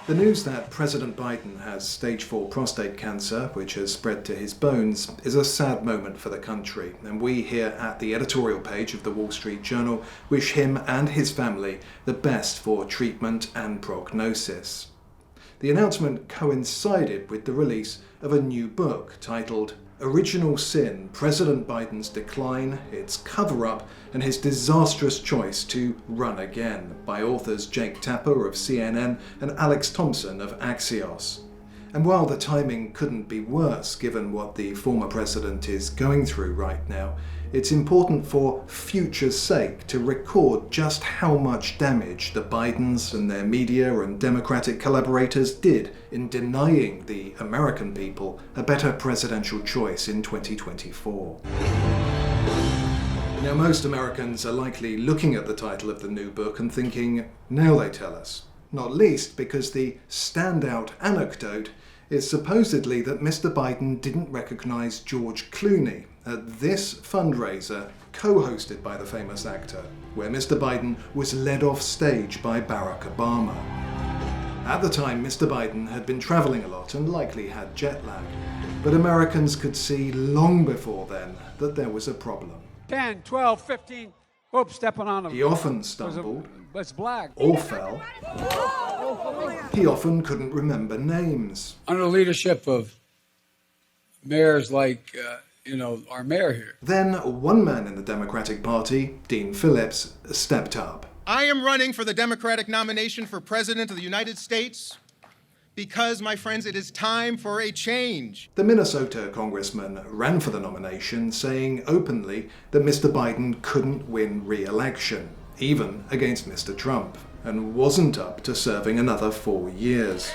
The news that President Biden has stage 4 prostate cancer, which has spread to his bones, is a sad moment for the country, and we here at the editorial page of the Wall Street Journal wish him and his family the best for treatment and prognosis. The announcement coincided with the release of a new book titled Original Sin: President Biden's Decline, Its Cover-Up, and His Disastrous Choice to Run Again, by authors Jake Tapper of CNN and Alex Thompson of Axios. And while the timing couldn't be worse given what the former president is going through right now, it's important for future's sake to record just how much damage the Bidens and their media and Democratic collaborators did in denying the American people a better presidential choice in 2024. Now, most Americans are likely looking at the title of the new book and thinking, now they tell us. Not least because the standout anecdote is supposedly that Mr. Biden didn't recognize George Clooney at this fundraiser co-hosted by the famous actor, where Mr. Biden was led off stage by Barack Obama. At the time, Mr. Biden had been traveling a lot and likely had jet lag, but Americans could see long before then that there was a problem. 10, 12, 15, oops, stepping on them. He often stumbled, It's black. or fell. He often couldn't remember names. Under the leadership of mayors like, our mayor here. Then one man in the Democratic Party, Dean Phillips, stepped up. I am running for the Democratic nomination for President of the United States because, my friends, it is time for a change. The Minnesota congressman ran for the nomination, saying openly that Mr. Biden couldn't win re-election, even against Mr. Trump, and wasn't up to serving another 4 years.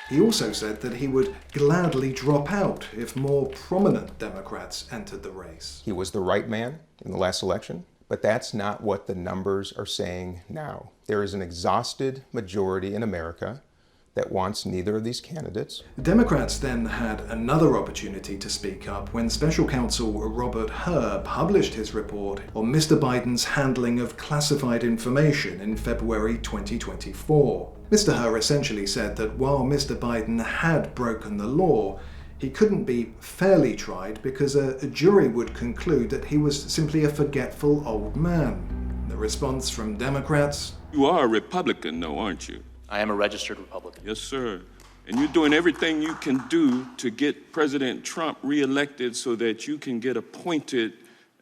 He also said that he would gladly drop out if more prominent Democrats entered the race. He was the right man in the last election, but that's not what the numbers are saying now. There is an exhausted majority in America that wants neither of these candidates. Democrats then had another opportunity to speak up when Special Counsel Robert Hur published his report on Mr. Biden's handling of classified information in February 2024. Mr. Hur essentially said that while Mr. Biden had broken the law, he couldn't be fairly tried because a jury would conclude that he was simply a forgetful old man. The response from Democrats: You are a Republican, though, aren't you? I am a registered Republican. Yes, sir. And you're doing everything you can do to get President Trump reelected so that you can get appointed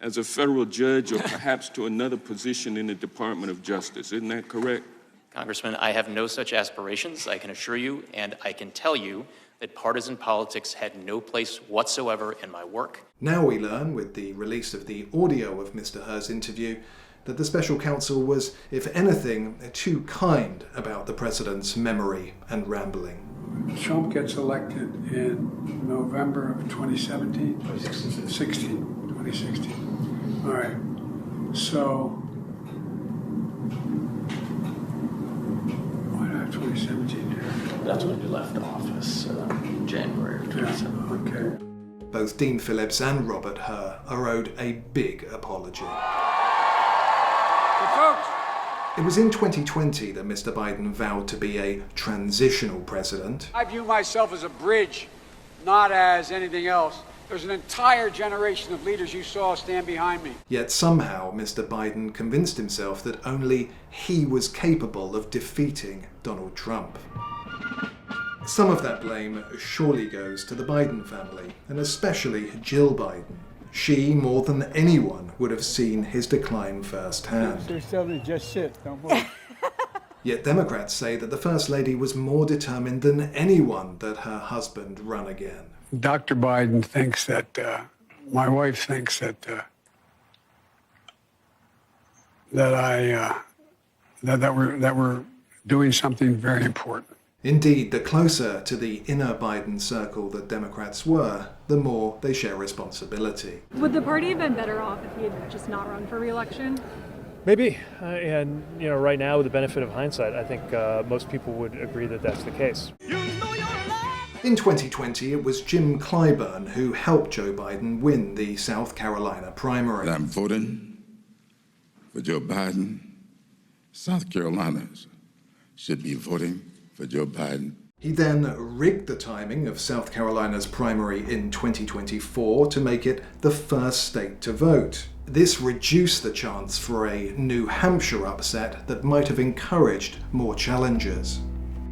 as a federal judge or perhaps to another position in the Department of Justice. Isn't that correct? Congressman, I have no such aspirations, I can assure you, and I can tell you that partisan politics had no place whatsoever in my work. Now we learn, with the release of the audio of Mr. Hur's interview, that the special counsel was, if anything, too kind about the president's memory and rambling. Trump gets elected in November of 2017? 2016. All right. So, why not 2017 here? That's when you left office, January of 2017. Yeah, okay. Both Dean Phillips and Robert Hur are owed a big apology. It was in 2020 that Mr. Biden vowed to be a transitional president. I view myself as a bridge, not as anything else. There's an entire generation of leaders you saw stand behind me. Yet somehow Mr. Biden convinced himself that only he was capable of defeating Donald Trump. Some of that blame surely goes to the Biden family, and especially Jill Biden. She, more than anyone, would have seen his decline firsthand. Just sit, don't move. Yet Democrats say that the First Lady was more determined than anyone that her husband run again. Dr. Biden thinks that, my wife thinks that we're doing something very important. Indeed, the closer to the inner Biden circle that Democrats were, the more they share responsibility. Would the party have been better off if he had just not run for re-election? Maybe, and right now, with the benefit of hindsight, I think most people would agree that that's the case. In 2020, it was Jim Clyburn who helped Joe Biden win the South Carolina primary. I'm voting for Joe Biden. South Carolinians should be voting for Joe Biden. He then rigged the timing of South Carolina's primary in 2024 to make it the first state to vote. This reduced the chance for a New Hampshire upset that might have encouraged more challengers.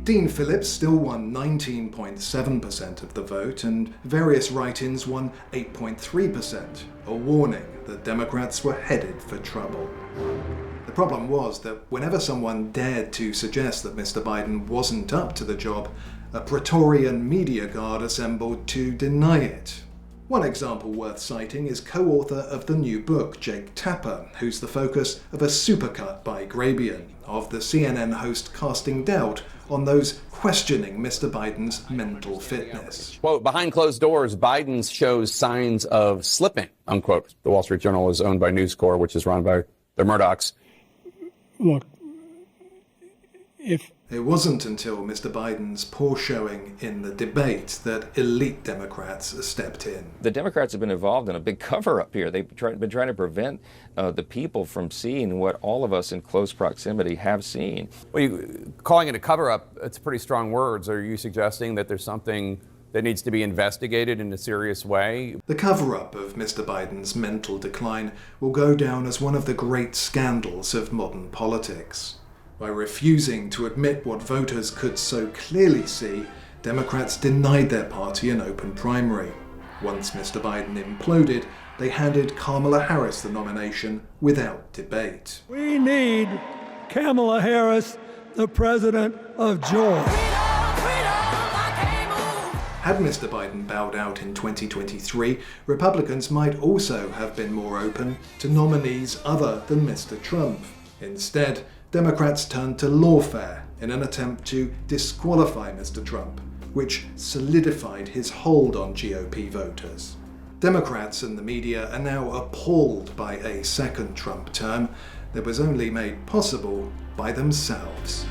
Dean Phillips still won 19.7% of the vote, and various write-ins won 8.3%, a warning that Democrats were headed for trouble. The problem was that whenever someone dared to suggest that Mr. Biden wasn't up to the job, a Praetorian media guard assembled to deny it. One example worth citing is co-author of the new book, Jake Tapper, who's the focus of a supercut by Grabian, of the CNN host casting doubt on those questioning Mr. Biden's mental fitness. Quote, behind closed doors, Biden shows signs of slipping, unquote. The Wall Street Journal is owned by News Corp, which is run by the Murdochs. Look, it wasn't until Mr. Biden's poor showing in the debate that elite Democrats stepped in. The Democrats have been involved in a big cover-up here. They've been trying to prevent the people from seeing what all of us in close proximity have seen. Well, calling it a cover-up, it's pretty strong words. Are you suggesting that there's something that needs to be investigated in a serious way? The cover-up of Mr. Biden's mental decline will go down as one of the great scandals of modern politics. By refusing to admit what voters could so clearly see, Democrats denied their party an open primary. Once Mr. Biden imploded, they handed Kamala Harris the nomination without debate. we need Kamala Harris, the president of Georgia. Had Mr. Biden bowed out in 2023, Republicans might also have been more open to nominees other than Mr. Trump. Instead, Democrats turned to lawfare in an attempt to disqualify Mr. Trump, which solidified his hold on GOP voters. Democrats and the media are now appalled by a second Trump term that was only made possible by themselves.